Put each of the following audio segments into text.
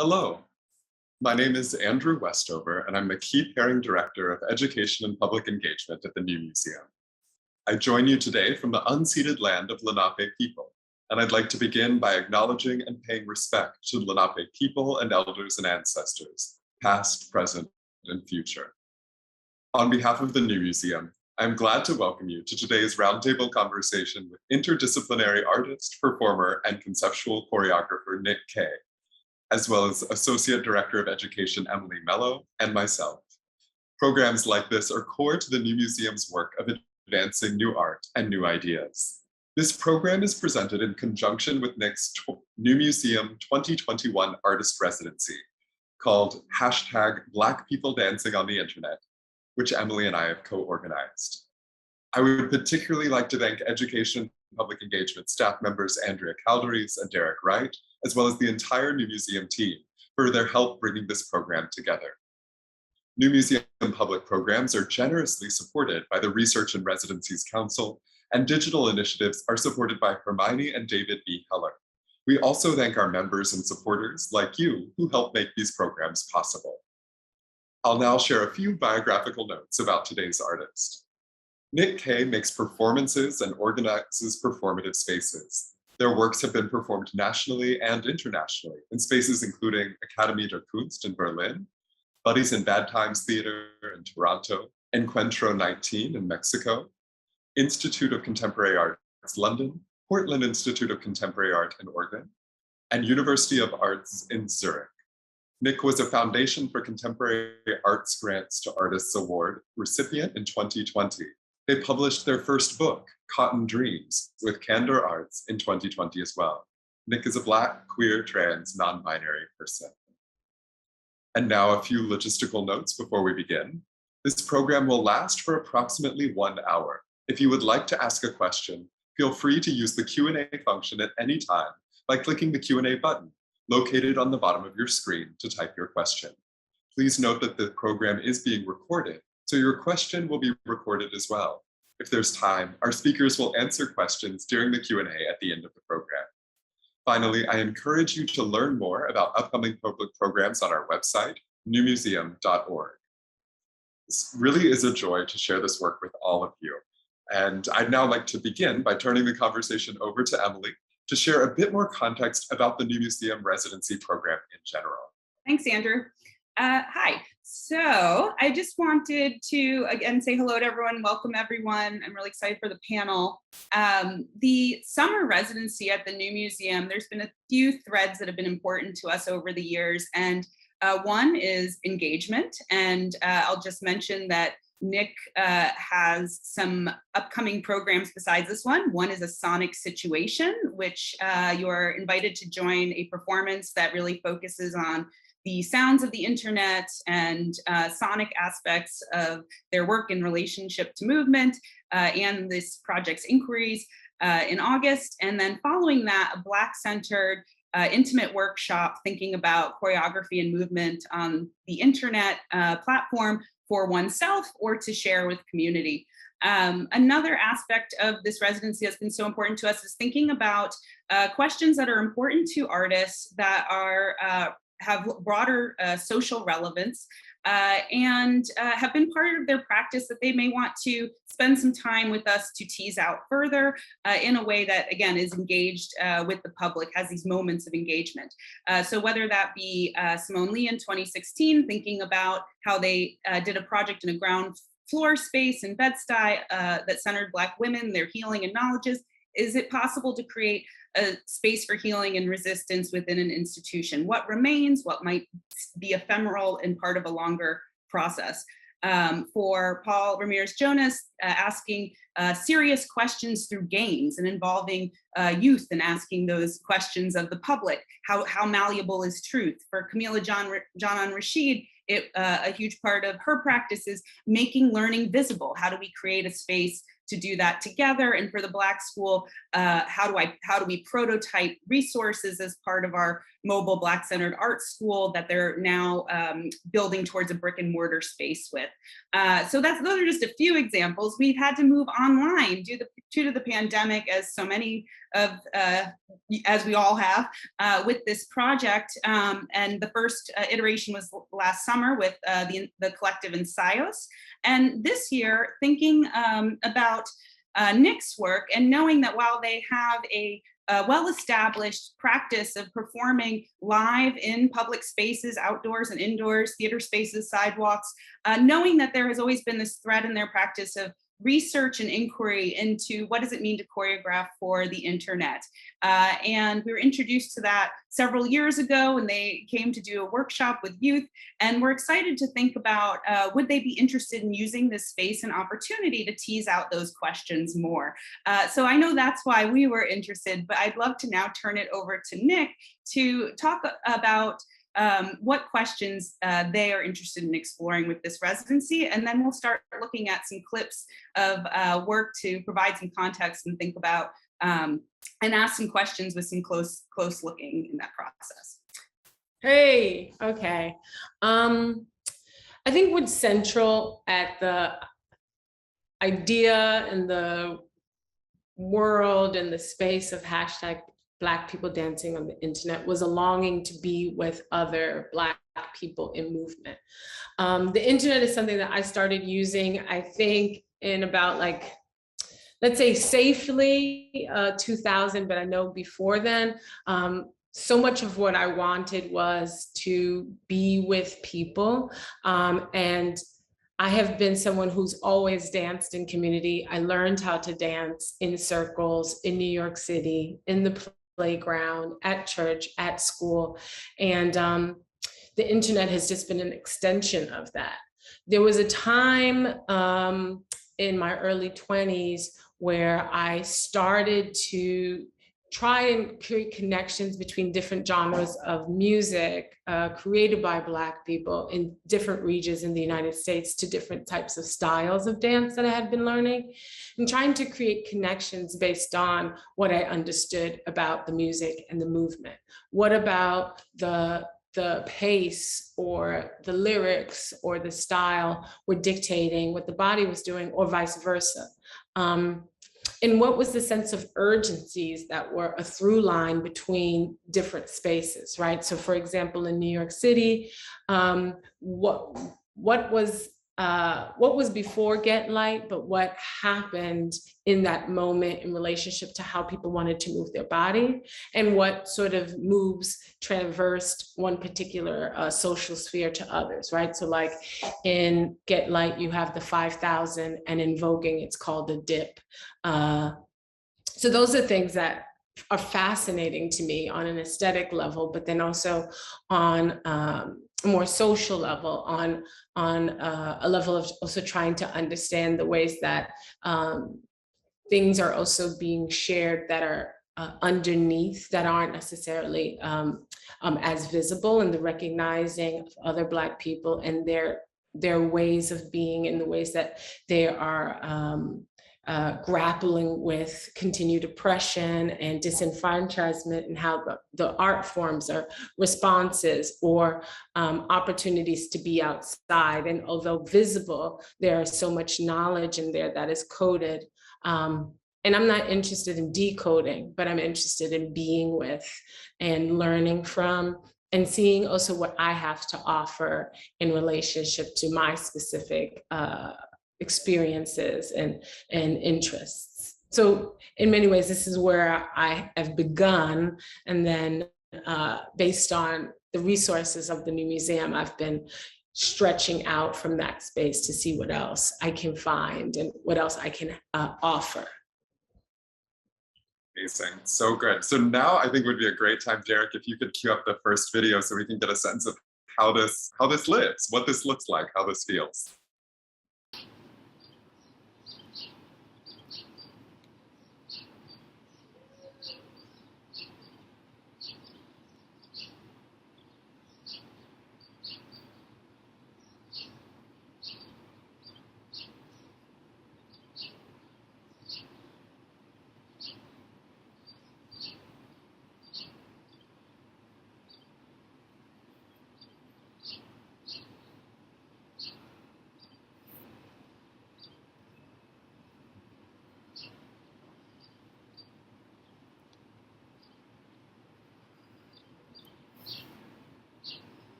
Hello, my name is Andrew Westover, and I'm the Haring Director of Education and Public Engagement at the New Museum. I join you today from the unceded land of Lenape people, and I'd like to begin by acknowledging and paying respect to Lenape people and elders and ancestors, past, present, and future. On behalf of the New Museum, I'm glad to welcome you to today's roundtable conversation with interdisciplinary artist, performer, and conceptual choreographer NIC Kay, as well as Associate Director of Education Emily Mello and myself. Programs like this are core to the New Museum's work of advancing new art and new ideas. This program is presented in conjunction with NIC's New Museum 2021 Artist Residency, called #Black People Dancing on the Internet, which Emily and I have co-organized. I would particularly like to thank Education and Public Engagement staff members Andrea Calderes and Derek Wright, as well as the entire New Museum team for their help bringing this program together. New Museum public programs are generously supported by the Research and Residencies Council, and digital initiatives are supported by Hermione and David B. Heller. We also thank our members and supporters like you who help make these programs possible. I'll now share a few biographical notes about today's artist. NIC Kay makes performances and organizes performative spaces. Their works have been performed nationally and internationally in spaces including Academie der Kunst in Berlin, Buddies in Bad Times Theater in Toronto, Encuentro 19 in Mexico, Institute of Contemporary Arts London, Portland Institute of Contemporary Art in Oregon, and University of Arts in Zurich. NIC was a Foundation for Contemporary Arts Grants to Artists Award recipient in 2020. They published their first book, Cotton Dreams, with Candor Arts in 2020 as well. NIC is a Black, queer, trans, non-binary person. And now a few logistical notes before we begin. This program will last for approximately 1 hour. If you would like to ask a question, feel free to use the Q&A function at any time by clicking the Q&A button located on the bottom of your screen to type your question. Please note that the program is being recorded, so your question will be recorded as well. If there's time, our speakers will answer questions during the Q&A at the end of the program. Finally, I encourage you to learn more about upcoming public programs on our website, newmuseum.org. This really is a joy to share this work with all of you. And I'd now like to begin by turning the conversation over to Emily to share a bit more context about the New Museum Residency program in general. Thanks, Andrew. Hi. So I just wanted to, again, say hello to everyone. Welcome, everyone. I'm really excited for the panel. The summer residency at the New Museum, there's been a few threads that have been important to us over the years. And one is engagement. And I'll just mention that NIC has some upcoming programs besides this one. One is a sonic situation, which you're invited to join a performance that really focuses on the sounds of the internet and sonic aspects of their work in relationship to movement and this project's inquiries in August. And then following that, a Black-centered intimate workshop thinking about choreography and movement on the internet platform for oneself or to share with community. Another aspect of this residency that's been so important to us is thinking about questions that are important to artists that are have broader social relevance and have been part of their practice that they may want to spend some time with us to tease out further in a way that, again, is engaged with the public, has these moments of engagement. So whether that be Simone Lee in 2016, thinking about how they did a project in a ground floor space in Bed-Stuy that centered Black women, their healing and knowledges. Is it possible to create a space for healing and resistance within an institution? What remains? What might be ephemeral and part of a longer process? For Paul Ramirez-Jonas, asking serious questions through games and involving youth and asking those questions of the public. How malleable is truth? For Camila Janan Rashid, a huge part of her practice is making learning visible. How do we create a space to do that together. And for the Black school, how do we prototype resources as part of our mobile Black-centered art school that they're now building towards a brick and mortar space with. So those are just a few examples. We've had to move online due to the pandemic, as so many of, as we all have, with this project. And the first iteration was last summer with the collective Ensayos. And this year, thinking about NIC's work and knowing that while they have a well-established practice of performing live in public spaces, outdoors and indoors, theater spaces, sidewalks, knowing that there has always been this thread in their practice of research and inquiry into what does it mean to choreograph for the internet. And we were introduced to that several years ago when they came to do a workshop with youth. And we're excited to think about, would they be interested in using this space and opportunity to tease out those questions more? So I know that's why we were interested, but I'd love to now turn it over to NIC to talk about what questions they are interested in exploring with this residency. And then we'll start looking at some clips of work to provide some context and think about and ask some questions with some close looking in that process. Hey, okay. I think what's central at the idea and the world and the space of hashtag Black people dancing on the internet was a longing to be with other Black people in movement. The internet is something that I started using, I think, in about let's say safely 2000, but I know before then, so much of what I wanted was to be with people. And I have been someone who's always danced in community. I learned how to dance in circles in New York City, in the playground, at church, at school. And the internet has just been an extension of that. There was a time in my early 20s where I started to try and create connections between different genres of music created by Black people in different regions in the United States to different types of styles of dance that I had been learning, and trying to create connections based on what I understood about the music and the movement. What about the pace or the lyrics or the style were dictating what the body was doing, or vice versa? And what was the sense of urgencies that were a through line between different spaces, right? So for example, in New York City, what was before Get Light, but what happened in that moment in relationship to how people wanted to move their body, and what sort of moves traversed one particular social sphere to others, right? So like in Get Light, you have the 5,000, and in voguing, it's called a dip. So those are things that are fascinating to me on an aesthetic level, but then also on a more social level, on a level of also trying to understand the ways that things are also being shared that are underneath, that aren't necessarily as visible, and the recognizing of other Black people and their ways of being, and the ways that they are grappling with continued oppression and disenfranchisement, and how the art forms are responses or opportunities to be outside. And although visible, there is so much knowledge in there that is coded. And I'm not interested in decoding, but I'm interested in being with and learning from, and seeing also what I have to offer in relationship to my specific experiences and interests. So in many ways, this is where I have begun. And then based on the resources of the new museum, I've been stretching out from that space to see what else I can find and what else I can offer. Amazing, so good. So now I think would be a great time, Derek, if you could cue up the first video so we can get a sense of how this lives, what this looks like, how this feels.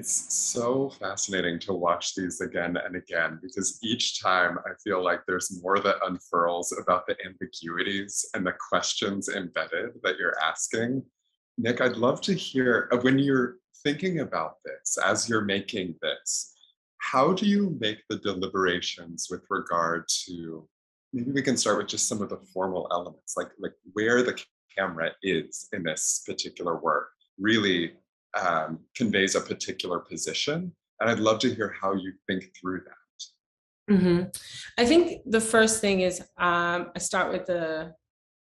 It's so fascinating to watch these again and again because each time I feel like there's more that unfurls about the ambiguities and the questions embedded that you're asking. Nick, I'd love to hear when you're thinking about this, as you're making this, how do you make the deliberations with regard to, maybe we can start with just some of the formal elements, like where the camera is in this particular work really conveys a particular position. And I'd love to hear how you think through that. I think the first thing is I start with the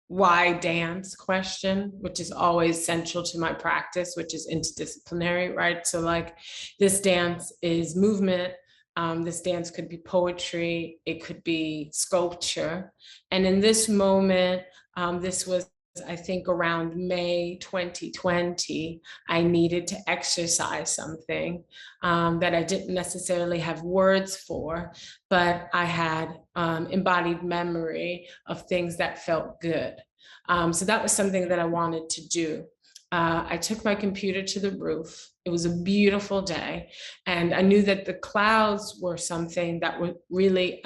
why dance question, which is always central to my practice, which is interdisciplinary, right? So like this dance is movement. This dance could be poetry, it could be sculpture. And in this moment, this was, I think, around May 2020, I needed to exercise something that I didn't necessarily have words for, but I had embodied memory of things that felt good. So that was something that I wanted to do. I took my computer to the roof. It was a beautiful day. And I knew that the clouds were something that were really,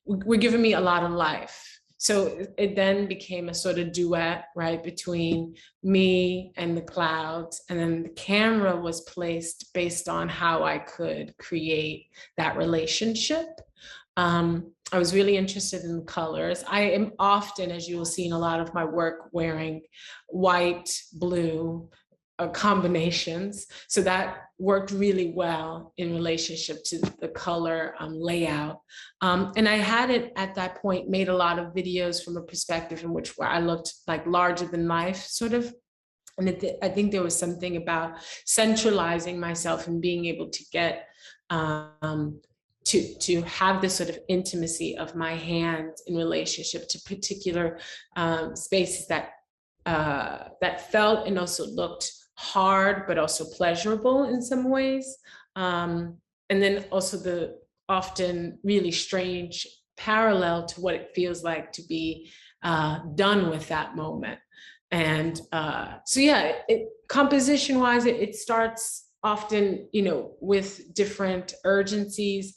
were giving me a lot of life. So it then became a sort of duet, right, between me and the clouds. And then the camera was placed based on how I could create that relationship. I was really interested in colors. I am often, as you will see in a lot of my work, wearing white, blue combinations. So that worked really well in relationship to the color layout. And I hadn't at that point made a lot of videos from a perspective in which where I looked like larger than life, sort of. And I think there was something about centralizing myself and being able to get to have this sort of intimacy of my hands in relationship to particular spaces that that felt and also looked hard, but also pleasurable in some ways. And then also the often really strange parallel to what it feels like to be done with that moment. And so yeah, composition wise, it starts often, you know, with different urgencies.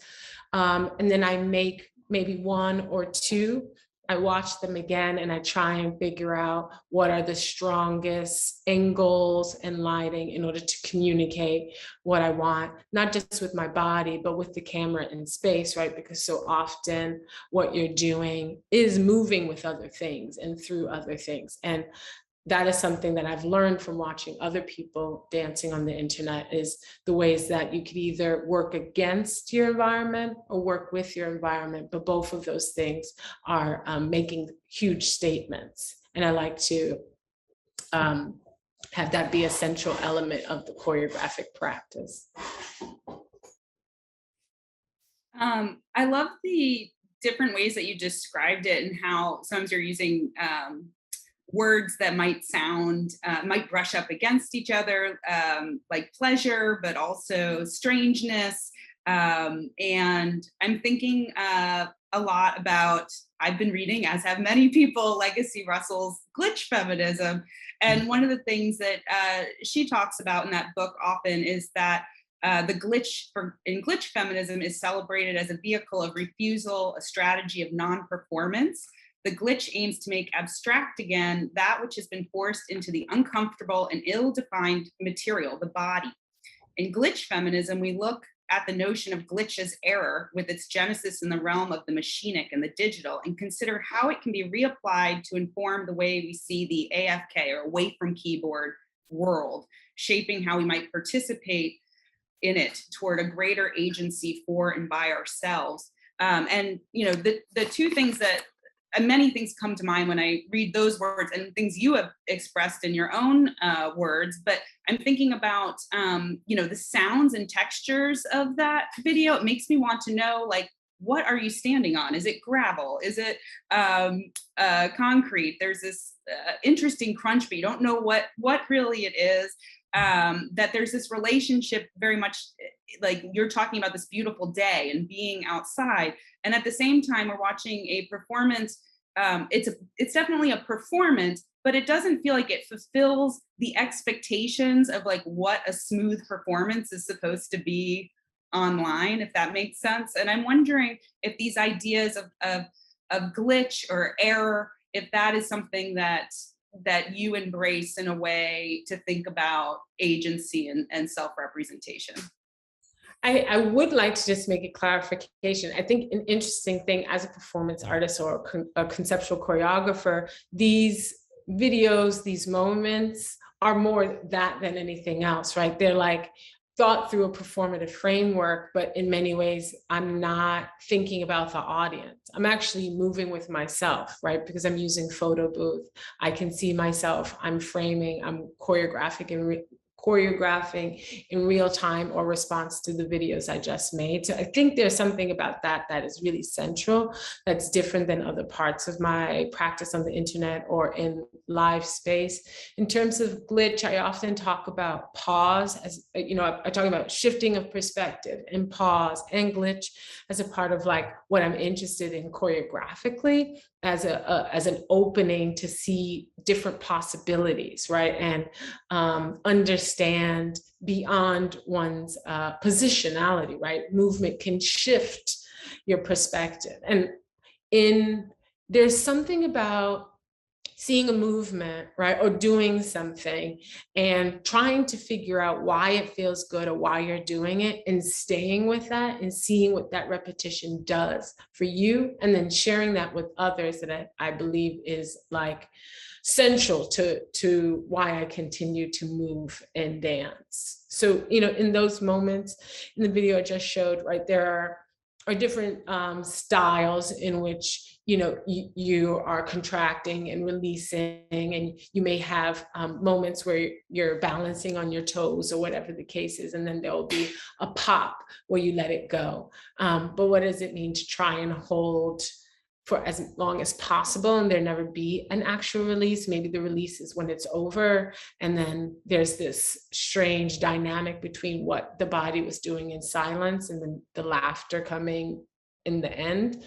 And then I make maybe one or two. I watch them again and I try and figure out what are the strongest angles and lighting in order to communicate what I want, not just with my body, but with the camera in space, right? Because so often what you're doing is moving with other things and through other things. And that is something that I've learned from watching other people dancing on the internet, is the ways that you could either work against your environment or work with your environment, but both of those things are making huge statements. And I like to have that be a central element of the choreographic practice. I love the different ways that you described it and how sometimes you're using words that might sound, might brush up against each other, like pleasure, but also strangeness. And I'm thinking a lot about, I've been reading, as have many people, Legacy Russell's Glitch Feminism. And one of the things that she talks about in that book often is that the glitch in glitch feminism is celebrated as a vehicle of refusal, a strategy of non-performance. The glitch aims to make abstract again that which has been forced into the uncomfortable and ill-defined material, the body. In glitch feminism, we look at the notion of glitch as error with its genesis in the realm of the machinic and the digital, and consider how it can be reapplied to inform the way we see the AFK, or away from keyboard, world, shaping how we might participate in it toward a greater agency for and by ourselves. And you know, the two things that, many things come to mind when I read those words and things you have expressed in your own words, but I'm thinking about, you know, the sounds and textures of that video. It makes me want to know, like, what are you standing on? Is it gravel? Is it concrete? There's this interesting crunch, but you don't know what really it is. That there's this relationship, very much like you're talking about this beautiful day and being outside. And at the same time, we're watching a performance it's definitely a performance, but it doesn't feel like it fulfills the expectations of like what a smooth performance is supposed to be online, if that makes sense. And I'm wondering if these ideas of glitch or error, if that is something that you embrace in a way to think about agency and self-representation. I would like to just make a clarification. I think an interesting thing as a performance artist or a conceptual choreographer, these videos, these moments are more that than anything else, right? They're like thought through a performative framework, but in many ways, I'm not thinking about the audience. I'm actually moving with myself, right? Because I'm using photo booth. I can see myself, I'm framing, I'm choreographing in real time or response to the videos I just made. So I think there's something about that that is really central, that's different than other parts of my practice on the internet or in live space. In terms of glitch, I often talk about pause as, you know, I talk about shifting of perspective and pause and glitch as a part of like what I'm interested in choreographically as an opening to see different possibilities, right? And understand beyond one's positionality, right? Movement can shift your perspective. And there's something about seeing a movement, right, or doing something and trying to figure out why it feels good or why you're doing it and staying with that and seeing what that repetition does for you and then sharing that with others that I believe is like central to why I continue to move and dance. So, you know, in those moments in the video I just showed, right, there are different styles in which you know you are contracting and releasing, and you may have moments where you're balancing on your toes or whatever the case is, and then there will be a pop where you let it go. But what does it mean to try and hold for as long as possible and there never be an actual release? Maybe the release is when it's over, and then there's this strange dynamic between what the body was doing in silence and then the laughter coming in the end.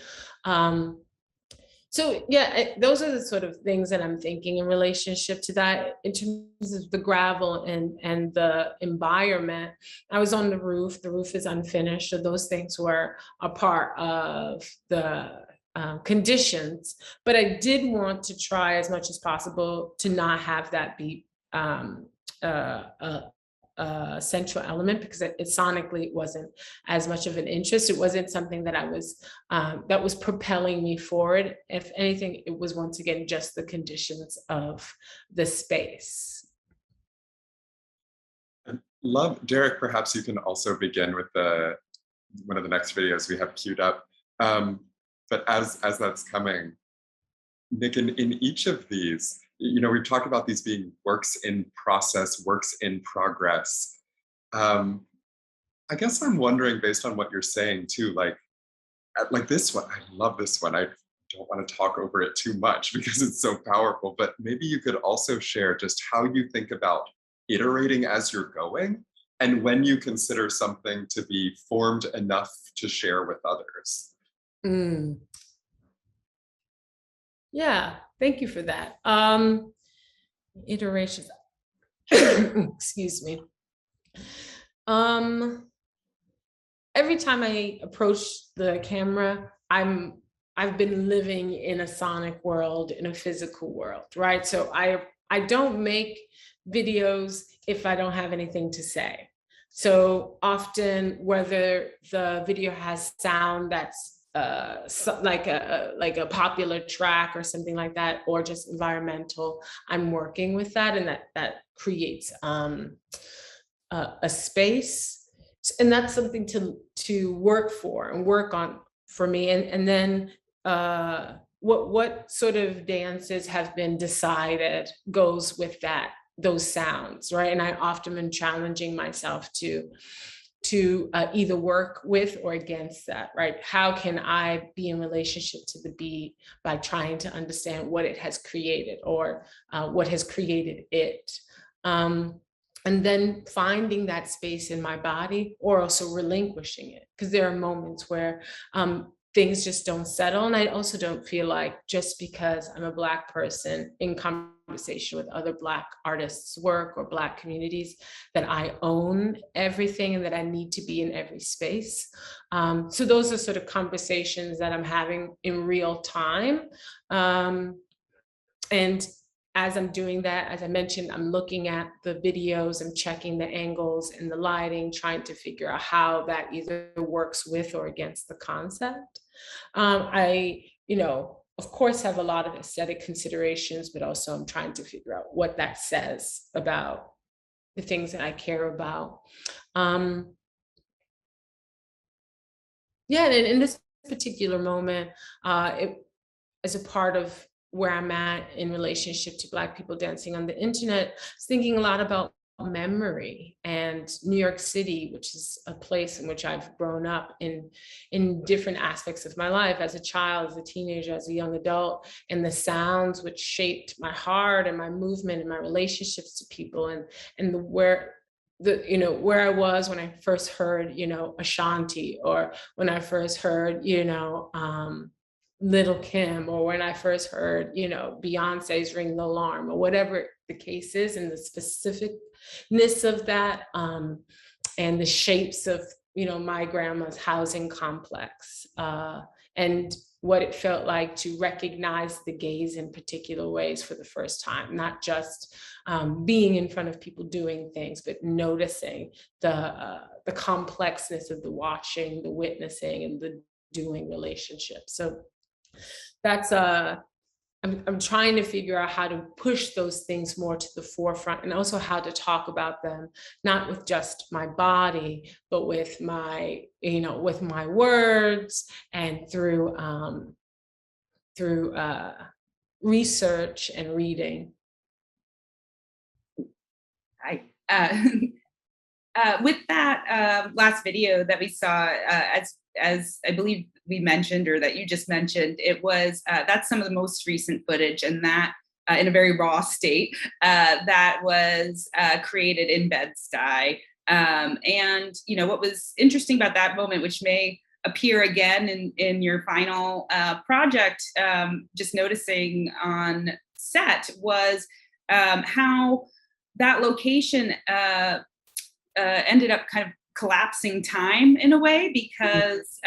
So yeah, those are the sort of things that I'm thinking in relationship to that. In terms of the gravel and the environment, I was on the roof is unfinished, so those things were a part of the conditions, but I did want to try as much as possible to not have that be central element, because it sonically wasn't as much of an interest. It wasn't something that I was that was propelling me forward. If anything, it was once again just the conditions of the space. Love, Derek, perhaps you can also begin with one of the next videos we have queued up. But as that's coming, Nick, in each of these, you know, we've talked about these being works in process, works in progress. I guess I'm wondering, based on what you're saying too, like this one, I love this one. I don't want to talk over it too much because it's so powerful, but maybe you could also share just how you think about iterating as you're going and when you consider something to be formed enough to share with others. Yeah, thank you for that. Iterations. Excuse me. Every time I approach the camera, I've been living in a sonic world, in a physical world, right? So I don't make videos if I don't have anything to say. So often, whether the video has sound that's like a popular track or something like that, or just environmental, I'm working with that, and that creates a space, and that's something to work for and work on for me. And then what sort of dances have been decided goes with those sounds, right? And I often am challenging myself to either work with or against that, right? How can I be in relationship to the beat by trying to understand what it has created, or what has created it? And then finding that space in my body, or also relinquishing it. Because there are moments where things just don't settle. And I also don't feel like just because I'm a Black person in conversation with other Black artists' work or Black communities that I own everything and that I need to be in every space. So those are sort of conversations that I'm having in real time. And as I'm doing that, as I mentioned, I'm looking at the videos, I'm checking the angles and the lighting, trying to figure out how that either works with or against the concept. I, of course, have a lot of aesthetic considerations, but also I'm trying to figure out what that says about the things that I care about. Yeah, and in this particular moment, as a part of where I'm at in relationship to Black people dancing on the internet, I was thinking a lot about memory and New York City, which is a place in which I've grown up in different aspects of my life as a child, as a teenager, as a young adult, and the sounds which shaped my heart and my movement and my relationships to people, and where I was when I first heard, Ashanti, or when I first heard, Little Kim, or when I first heard, Beyonce's Ring the Alarm, or whatever the case is, and the specificness of that, and the shapes of, my grandma's housing complex, and what it felt like to recognize the gaze in particular ways for the first time, not just being in front of people doing things, but noticing the complexness of the watching, the witnessing, and the doing relationship. So that's I'm trying to figure out how to push those things more to the forefront, and also how to talk about them, not with just my body, but with my, with my words, and through research and reading. With that last video that we saw, as I believe we mentioned, or that you just mentioned, it was that's some of the most recent footage, and that in a very raw state, that was created in Bed-Stuy. And what was interesting about that moment, which may appear again in your final project, just noticing on set, was how that location ended up kind of collapsing time in a way, because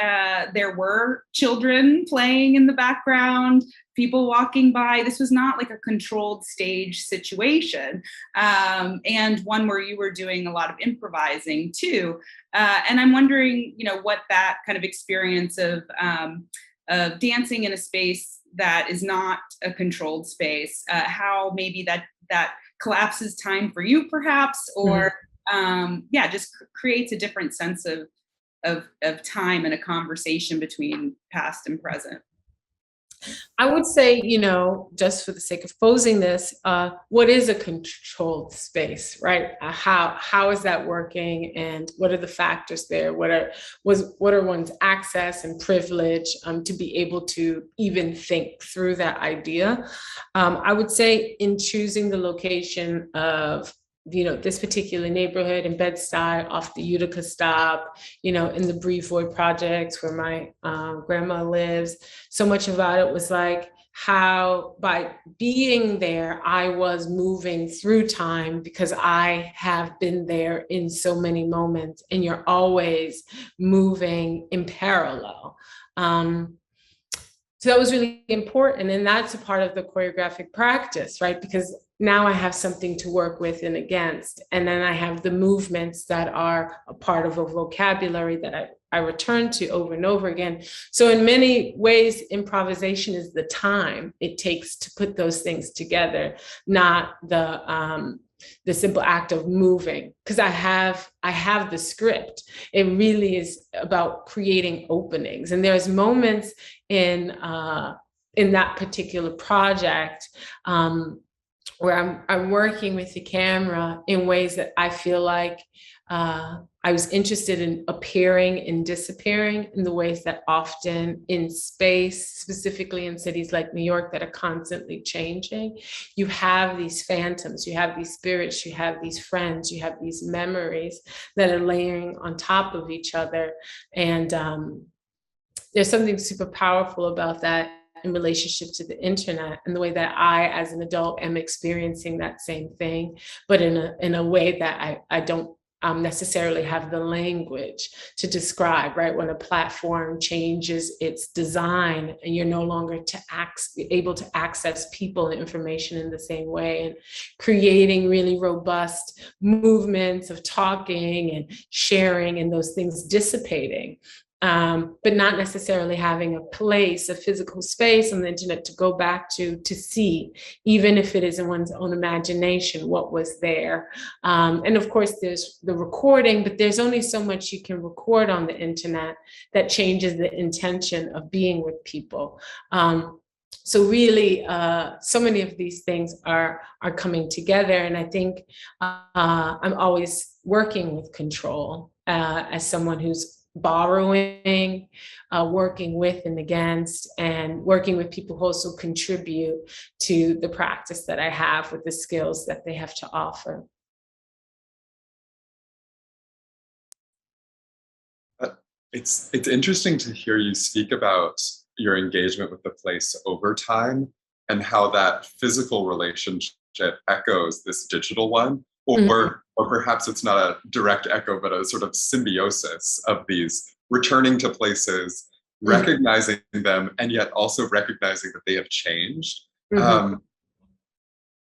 there were children playing in the background, people walking by. This was not like a controlled stage situation, and one where you were doing a lot of improvising too. And I'm wondering, what that kind of experience of dancing in a space that is not a controlled space, how maybe that collapses time for you, perhaps, or just creates a different sense of time and a conversation between past and present. I would say, just for the sake of posing this, what is a controlled space, right? How is that working, and what are the factors there? What are one's access and privilege to be able to even think through that idea? I would say, in choosing the location of this particular neighborhood in Bed-Stuy, off the Utica stop, in the Brevoort projects where my grandma lives. So much about it was like how, by being there, I was moving through time, because I have been there in so many moments, and you're always moving in parallel. So that was really important. And that's a part of the choreographic practice, right? Because now I have something to work with and against. And then I have the movements that are a part of a vocabulary that I return to over and over again. So in many ways, improvisation is the time it takes to put those things together, not the simple act of moving, because I have the script. It really is about creating openings. And there's moments in that particular project where I'm working with the camera in ways that I feel like I was interested in appearing and disappearing in the ways that often in space, specifically in cities like New York that are constantly changing, you have these phantoms, you have these spirits, you have these friends, you have these memories that are layering on top of each other. And there's something super powerful about that in relationship to the internet and the way that I, as an adult, am experiencing that same thing, but in a way that I don't necessarily have the language to describe, right? When a platform changes its design and you're no longer able to access people and information in the same way, and creating really robust movements of talking and sharing and those things dissipating. But not necessarily having a place, a physical space on the internet to go back to see, even if it is in one's own imagination, what was there. And of course, there's the recording, but there's only so much you can record on the internet that changes the intention of being with people. So really, so many of these things are coming together. And I think I'm always working with control as someone who's borrowing, working with and against, and working with people who also contribute to the practice that I have with the skills that they have to offer. It's interesting to hear you speak about your engagement with the place over time and how that physical relationship echoes this digital one. Or perhaps it's not a direct echo, but a sort of symbiosis of these returning to places, recognizing them, and yet also recognizing that they have changed.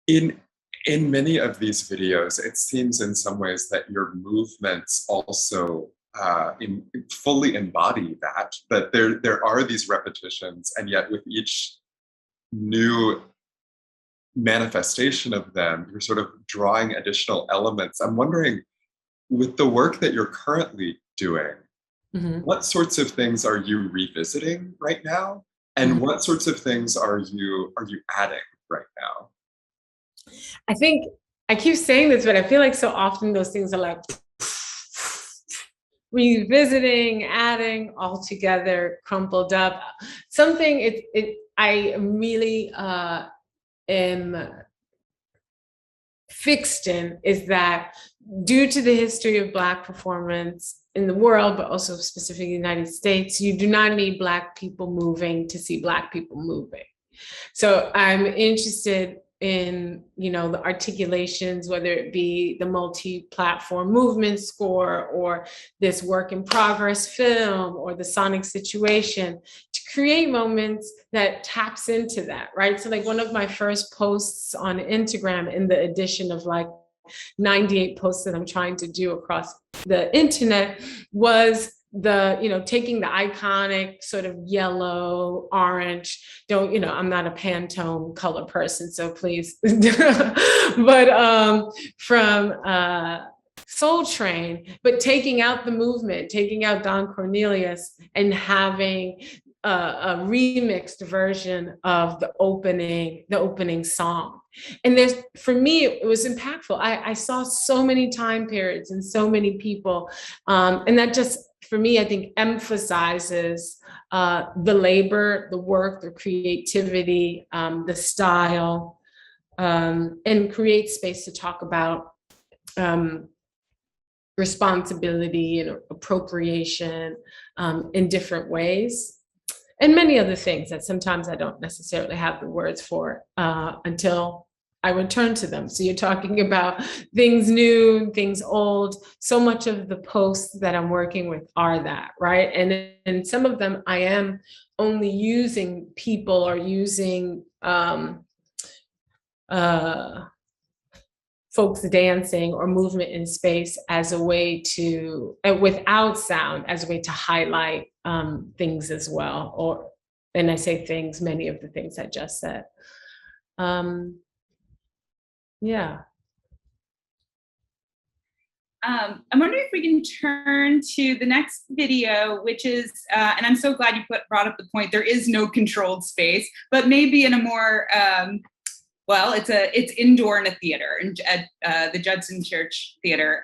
In many of these videos, it seems in some ways that your movements also fully embody that there are these repetitions, and yet with each new manifestation of them, you're sort of drawing additional elements. I'm wondering, with the work that you're currently doing, what sorts of things are you revisiting right now? And what sorts of things are you adding right now? I think I keep saying this, but I feel like so often those things are like revisiting, adding, all together, crumpled up. Something I really am fixed in is that due to the history of Black performance in the world, but also specifically the United States, you do not need Black people moving to see Black people moving. So I'm interested in, the articulations, whether it be the multi-platform movement score or this work in progress film or the sonic situation, to create moments that taps into that, right? So like one of my first posts on Instagram, in the edition of like 98 posts that I'm trying to do across the internet, was taking the iconic sort of yellow, orange, I'm not a Pantone color person, so please, but from Soul Train, but taking out the movement, taking out Don Cornelius and having a remixed version of the opening song. And for me, it was impactful. I saw so many time periods and so many people, and that just, for me, I think emphasizes the labor, the work, the creativity, the style, and creates space to talk about responsibility and appropriation in different ways. And many other things that sometimes I don't necessarily have the words for until I return to them. So you're talking about things new, things old. So much of the posts that I'm working with are that, right? And some of them I am only using people or using folks dancing or movement in space as a way to, without sound, as a way to highlight things as well. And I say things, many of the things I just said. Yeah. I'm wondering if we can turn to the next video, which is, and I'm so glad you brought up the point, there is no controlled space, but maybe in a more, it's indoor in a theater, at the Judson Church Theater.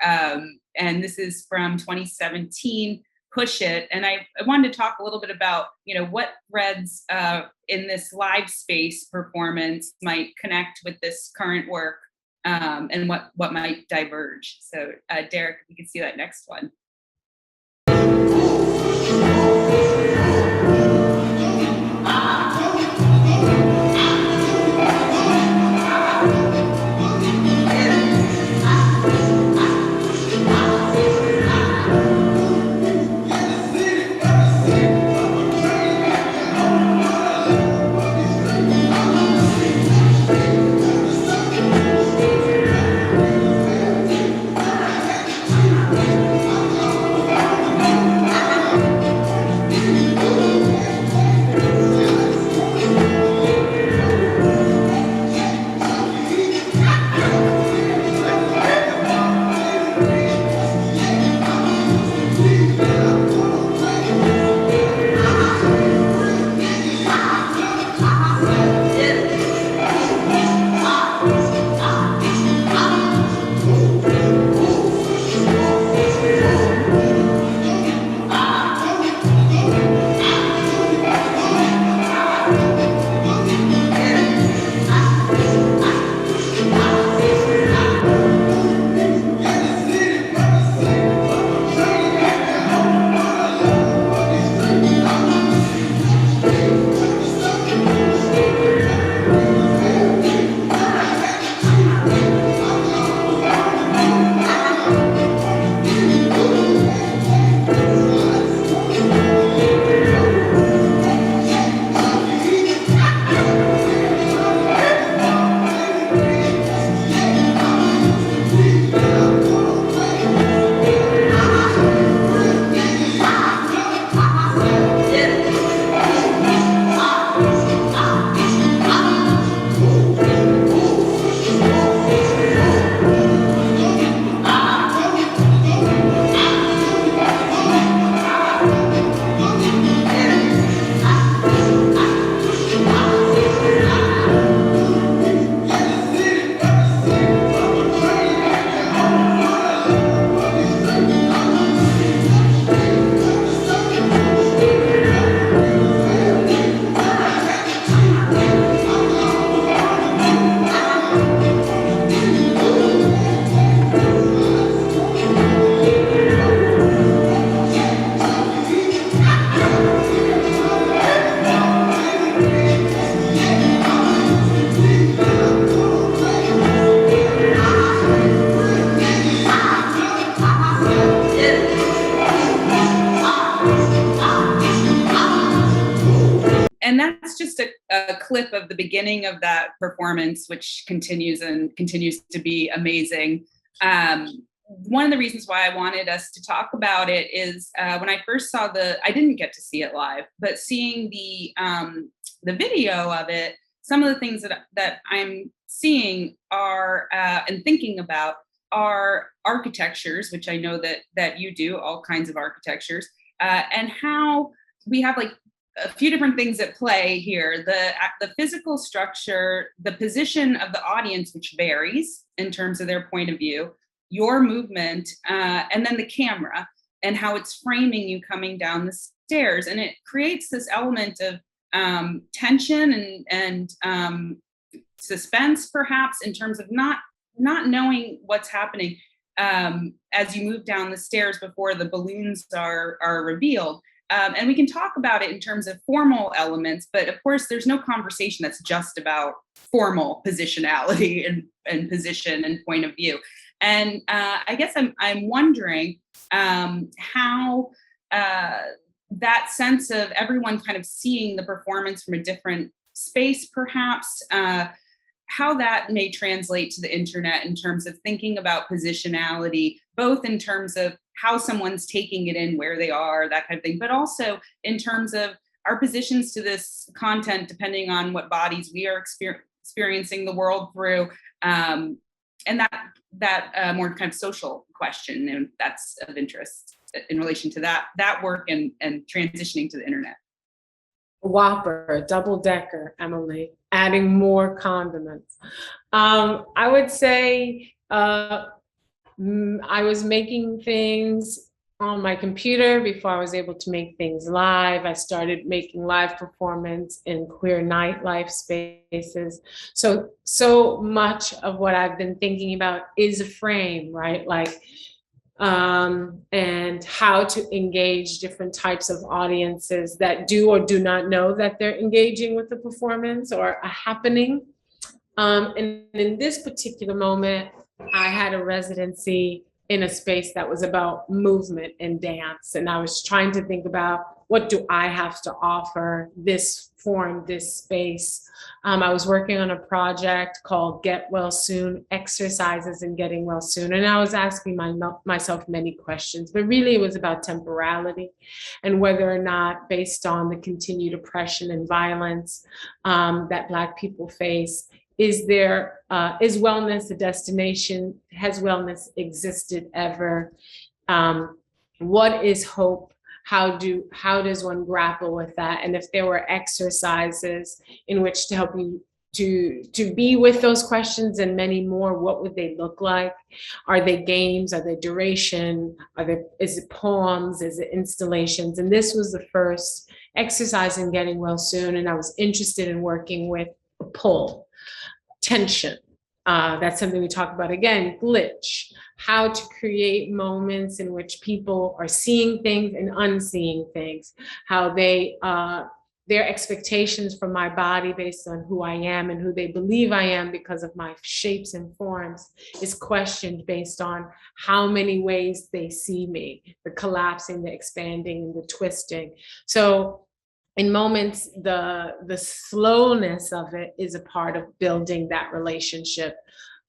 And this is from 2017, Push It. And I wanted to talk a little bit about, what threads in this live space performance might connect with this current work, and what might diverge. So Derek, if you can see that next one. And that's just a clip of the beginning of that performance, which continues to be amazing. One of the reasons why I wanted us to talk about it is when I first saw I didn't get to see it live, but seeing the video of it, some of the things that I'm seeing are and thinking about are architectures, which I know that you do, all kinds of architectures, and how we have like a few different things at play here. The physical structure, the position of the audience, which varies in terms of their point of view, your movement, and then the camera and how it's framing you coming down the stairs. And it creates this element of tension and suspense, perhaps, in terms of not knowing what's happening as you move down the stairs before the balloons are revealed. And we can talk about it in terms of formal elements, but of course, there's no conversation that's just about formal positionality and position and point of view. And I guess I'm wondering how that sense of everyone kind of seeing the performance from a different space, perhaps, how that may translate to the internet in terms of thinking about positionality, both in terms of how someone's taking it in, where they are, that kind of thing, but also in terms of our positions to this content, depending on what bodies we are experiencing the world through, and that more kind of social question, and that's of interest in relation to that work and transitioning to the internet. Whopper, double decker, Emily, adding more condiments. I would say I was making things on my computer before I was able to make things live. I started making live performance in queer nightlife spaces. So much of what I've been thinking about is a frame, right? Like, and how to engage different types of audiences that do or do not know that they're engaging with the performance or a happening. And in this particular moment, I had a residency in a space that was about movement and dance. And I was trying to think about, what do I have to offer this form, this space? I was working on a project called Get Well Soon, Exercises in Getting Well Soon. And I was asking myself many questions, but really it was about temporality and whether or not, based on the continued oppression and violence that Black people face, is wellness a destination? Has wellness existed ever? What is hope? How does one grapple with that? And if there were exercises in which to help you to be with those questions and many more, what would they look like? Are they games? Are they duration? Is it poems? Is it installations? And this was the first exercise in Getting Well Soon. And I was interested in working with a pull, tension. That's something we talk about again, glitch, how to create moments in which people are seeing things and unseeing things, how their expectations from my body based on who I am and who they believe I am because of my shapes and forms is questioned based on how many ways they see me, the collapsing, the expanding, and the twisting. So in moments, the slowness of it is a part of building that relationship.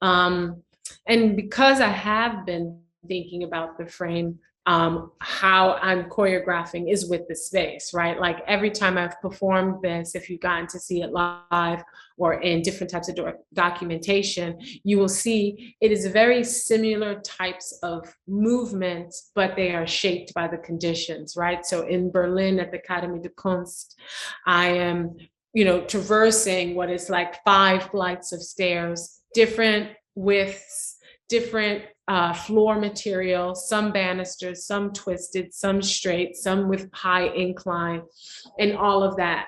And because I have been thinking about the frame, how I'm choreographing is with the space, right? Like every time I've performed this, if you've gotten to see it live or in different types of documentation, you will see it is very similar types of movements, but they are shaped by the conditions, right? So in Berlin at the Akademie der Kunst, I am, traversing what is like 5 flights of stairs, different widths, different floor material, some banisters, some twisted, some straight, some with high incline, and all of that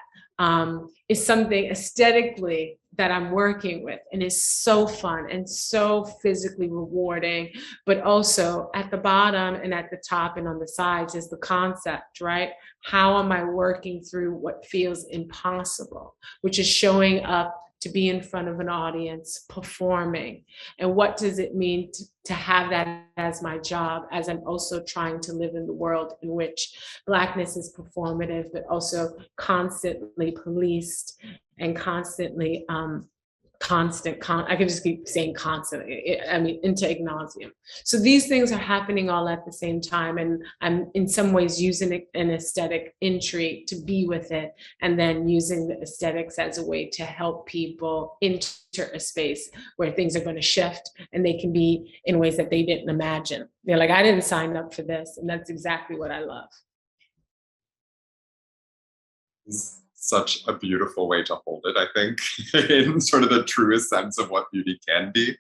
is something aesthetically that I'm working with, and is so fun and so physically rewarding. But also at the bottom and at the top and on the sides is the concept, right? How am I working through what feels impossible, which is showing up to be in front of an audience performing? And what does it mean to have that as my job, as I'm also trying to live in the world in which Blackness is performative, but also constantly policed and constantly I could just keep saying constantly, I mean, into ad nauseam. So these things are happening all at the same time, and I'm in some ways using an aesthetic intrigue to be with it, and then using the aesthetics as a way to help people enter a space where things are going to shift, and they can be in ways that they didn't imagine. They're like, I didn't sign up for this, and that's exactly what I love. Such a beautiful way to hold it, I think, in sort of the truest sense of what beauty can be.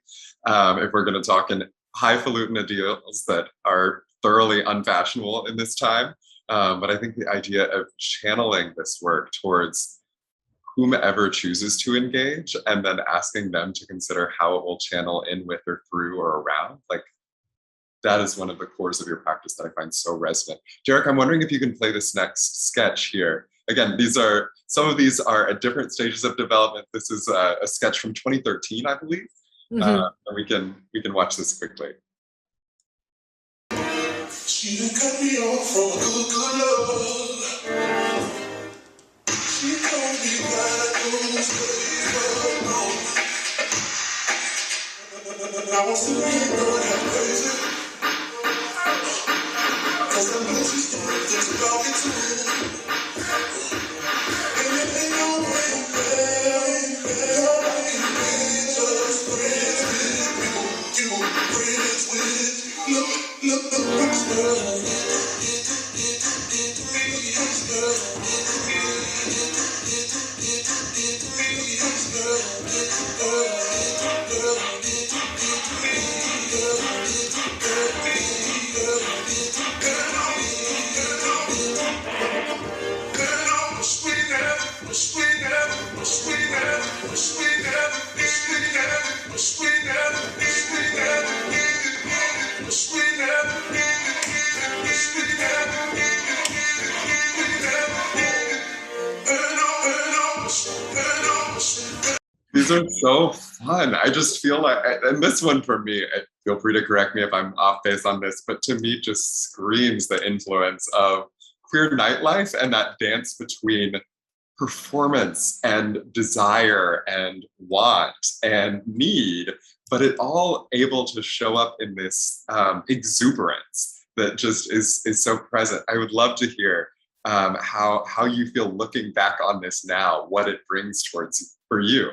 If we're going to talk in highfalutin ideals that are thoroughly unfashionable in this time. But I think the idea of channeling this work towards whomever chooses to engage and then asking them to consider how it will channel in with or through or around, like, that is one of the cores of your practice that I find so resonant. Derek, I'm wondering if you can play this next sketch here. Again, some of these are at different stages of development. This is a sketch from 2013, I believe. And we can watch this quickly. She done cut me off from a good love. She told me that I couldn't stay alone. I want to be going half crazy, 'cause I know she's doing things about me too. And it ain't no way, baby. Just friends with you, friends with look, These are so fun. I just feel like, and this one for me, feel free to correct me if I'm off base on this, but to me just screams the influence of queer nightlife and that dance between performance and desire and want and need, but it all able to show up in this exuberance that just is so present. I would love to hear how you feel looking back on this now, what it brings towards for you.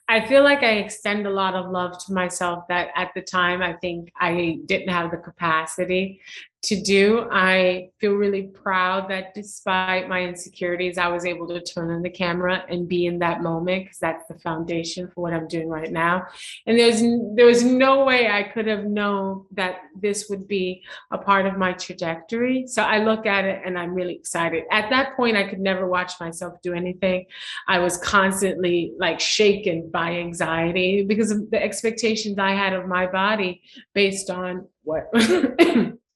I feel like I extend a lot of love to myself that at the time I think I didn't have the capacity to do. I feel really proud that despite my insecurities, I was able to turn on the camera and be in that moment, because that's the foundation for what I'm doing right now. And there was no way I could have known that this would be a part of my trajectory. So I look at it and I'm really excited. At that point, I could never watch myself do anything. I was constantly like shaken by anxiety because of the expectations I had of my body based on what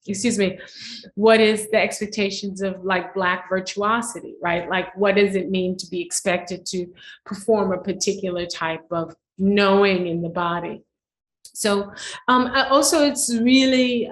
excuse me, what is the expectations of like Black virtuosity, right? Like, what does it mean to be expected to perform a particular type of knowing in the body? So also it's really,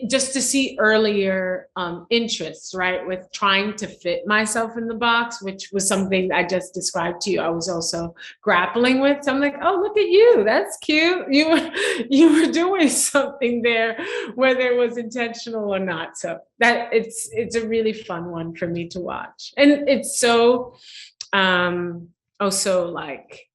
just to see earlier interests, right, with trying to fit myself in the box, which was something I just described to you. I was also grappling with. So I'm like, oh, look at you, that's cute. You were doing something there, whether it was intentional or not. So that it's a really fun one for me to watch, and it's so also like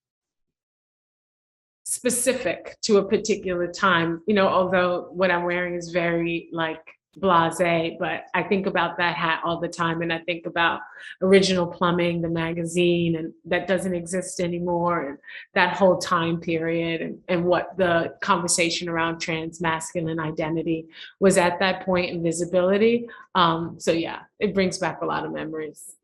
specific to a particular time, you know, although what I'm wearing is very like blasé, but I think about that hat all the time. And I think about Original Plumbing, the magazine, and that doesn't exist anymore. And that whole time period and what the conversation around trans masculine identity was at that point in visibility. So yeah, it brings back a lot of memories.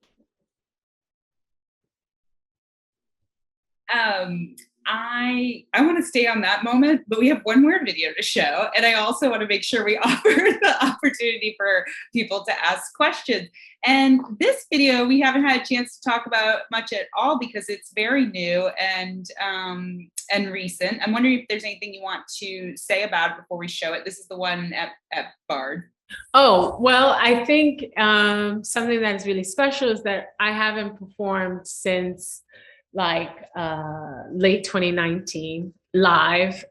I want to stay on that moment, but we have one more video to show. And I also want to make sure we offer the opportunity for people to ask questions. And this video, we haven't had a chance to talk about much at all because it's very new and recent. I'm wondering if there's anything you want to say about it before we show it. This is the one at Bard. Oh, well, I think something that is really special is that I haven't performed since late 2019 live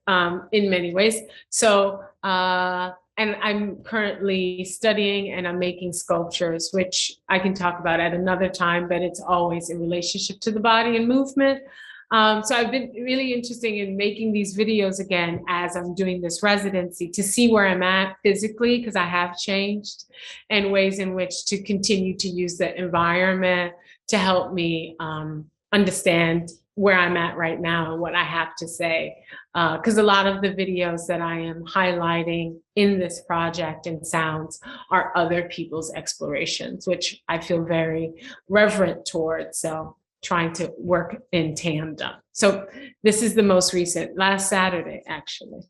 in many ways. So, and I'm currently studying and I'm making sculptures, which I can talk about at another time, but it's always in relationship to the body and movement. So I've been really interested in making these videos again as I'm doing this residency to see where I'm at physically, because I have changed, and ways in which to continue to use the environment to help me understand where I'm at right now and what I have to say. Because a lot of the videos that I am highlighting in this project and sounds are other people's explorations, which I feel very reverent towards. So trying to work in tandem. So this is the most recent, last Saturday, actually.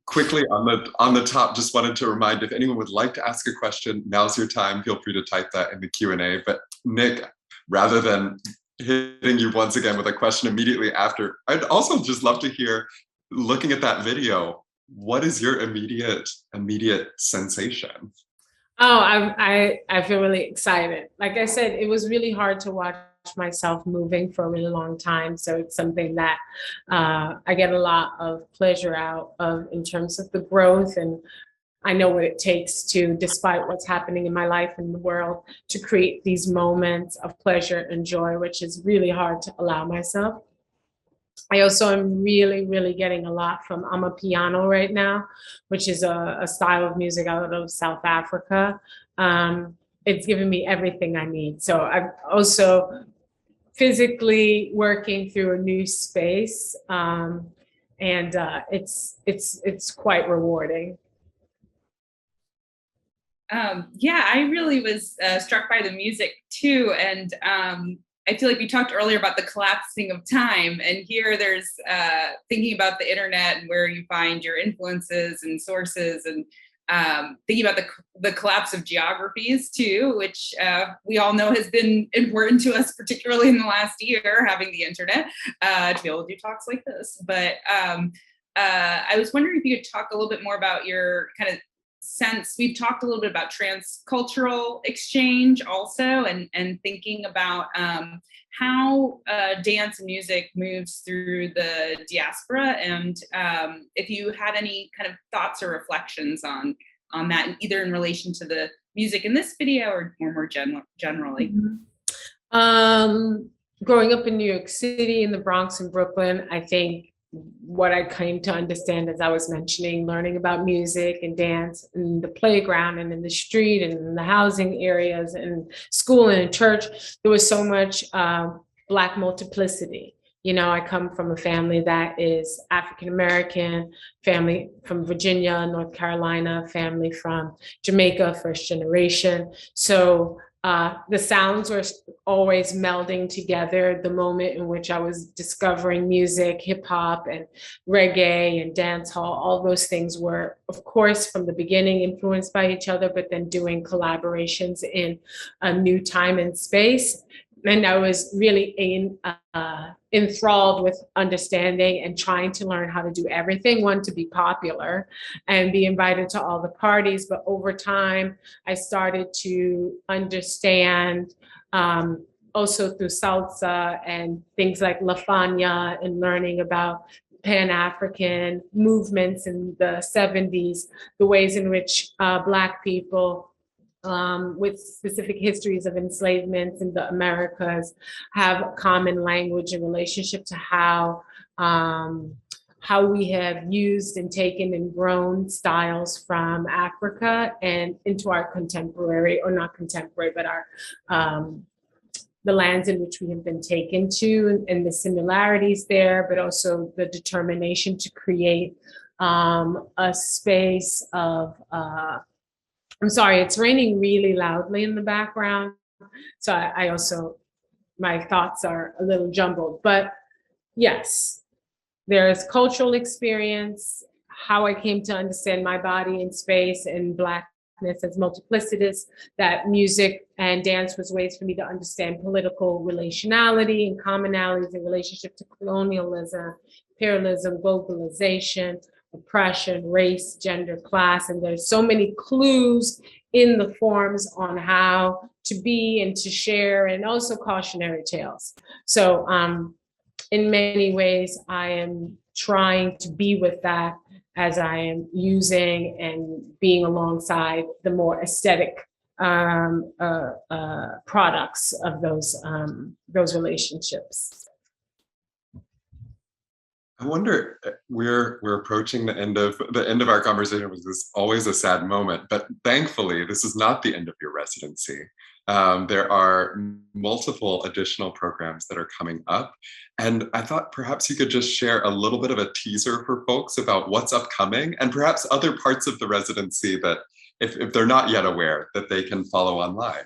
Quickly on the top, just wanted to remind, if anyone would like to ask a question, now's your time. Feel free to type that in the Q&A. But Nick, rather than hitting you once again with a question immediately after, I'd also just love to hear, looking at that video, what is your immediate sensation? Oh, I feel really excited. Like I said, it was really hard to watch myself moving for a really long time. So it's something that I get a lot of pleasure out of in terms of the growth. And I know what it takes to, despite what's happening in my life and the world, to create these moments of pleasure and joy, which is really hard to allow myself. I also am really, really getting a lot from Amapiano right now, which is a style of music out of South Africa. It's given me everything I need. So I'm also physically working through a new space, and it's quite rewarding. Yeah, I really was struck by the music too, and I feel like we talked earlier about the collapsing of time, and here there's thinking about the internet and where you find your influences and sources, and thinking about the collapse of geographies too, which we all know has been important to us, particularly in the last year, having the internet to be able to do talks like this. But I was wondering if you could talk a little bit more about your kind of sense. We've talked a little bit about transcultural exchange also, and thinking about how dance and music moves through the diaspora, and if you had any kind of thoughts or reflections on that, either in relation to the music in this video or more generally. Growing up in New York City, in the Bronx and Brooklyn, I think what I came to understand, as I was mentioning, learning about music and dance in the playground and in the street and in the housing areas and school and in church, there was so much Black multiplicity. You know, I come from a family that is African-American, family from Virginia, North Carolina, family from Jamaica, first generation. So the sounds were always melding together. The moment in which I was discovering music, hip hop and reggae and dance hall, all those things were, of course, from the beginning influenced by each other, but then doing collaborations in a new time and space. And I was really enthralled with understanding and trying to learn how to do everything. One, to be popular and be invited to all the parties. But over time, I started to understand also through salsa and things like La Fania and learning about Pan-African movements in the 70s, the ways in which Black people with specific histories of enslavement in the Americas have a common language in relationship to how we have used and taken and grown styles from Africa and into our contemporary, or not contemporary, but our the lands in which we have been taken to, and the similarities there, but also the determination to create a space of I'm sorry, it's raining really loudly in the background. So I also, my thoughts are a little jumbled, but yes, there's cultural experience, how I came to understand my body in space and Blackness as multiplicitous, that music and dance was ways for me to understand political relationality and commonalities in relationship to colonialism, imperialism, globalization, oppression, race, gender, class, and there's so many clues in the forms on how to be and to share, and also cautionary tales. So in many ways, I am trying to be with that as I am using and being alongside the more aesthetic products of those relationships. I wonder, we're approaching the end of our conversation, which is always a sad moment, but thankfully this is not the end of your residency. There are multiple additional programs that are coming up, and I thought perhaps you could just share a little bit of a teaser for folks about what's upcoming, and perhaps other parts of the residency that, if they're not yet aware, that they can follow online.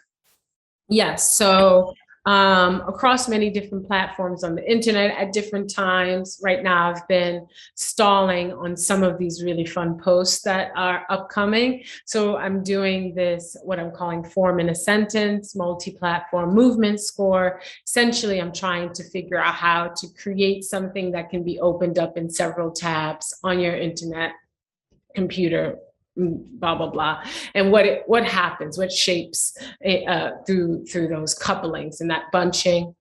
Yes, so across many different platforms on the internet at different times. Right now, I've been stalling on some of these really fun posts that are upcoming. So I'm doing this, what I'm calling Form in a Sentence, multi-platform movement score. Essentially, I'm trying to figure out how to create something that can be opened up in several tabs on your internet computer, blah blah blah, and what happens, what shapes through those couplings and that bunching.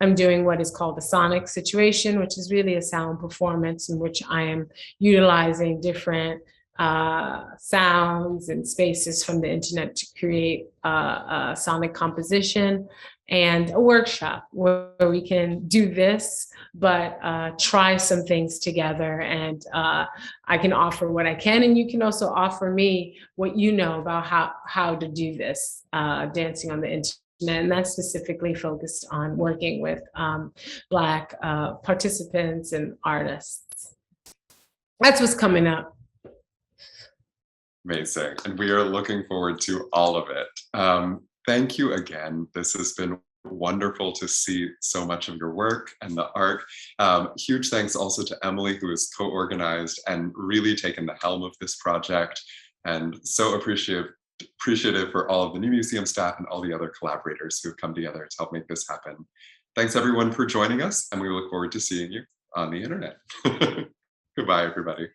I'm doing what is called a sonic situation, which is really a sound performance in which I am utilizing different sounds and spaces from the internet to create a sonic composition, and a workshop where we can do this, but try some things together. And I can offer what I can, and you can also offer me what you know about how to do this, dancing on the internet. And that's specifically focused on working with Black participants and artists. That's what's coming up. Amazing. And we are looking forward to all of it. Thank you again. This has been wonderful to see so much of your work and the art. Huge thanks also to Emily, who has co-organized and really taken the helm of this project, and so appreciative for all of the new museum staff and all the other collaborators who have come together to help make this happen. Thanks everyone for joining us, and we look forward to seeing you on the internet. Goodbye, everybody.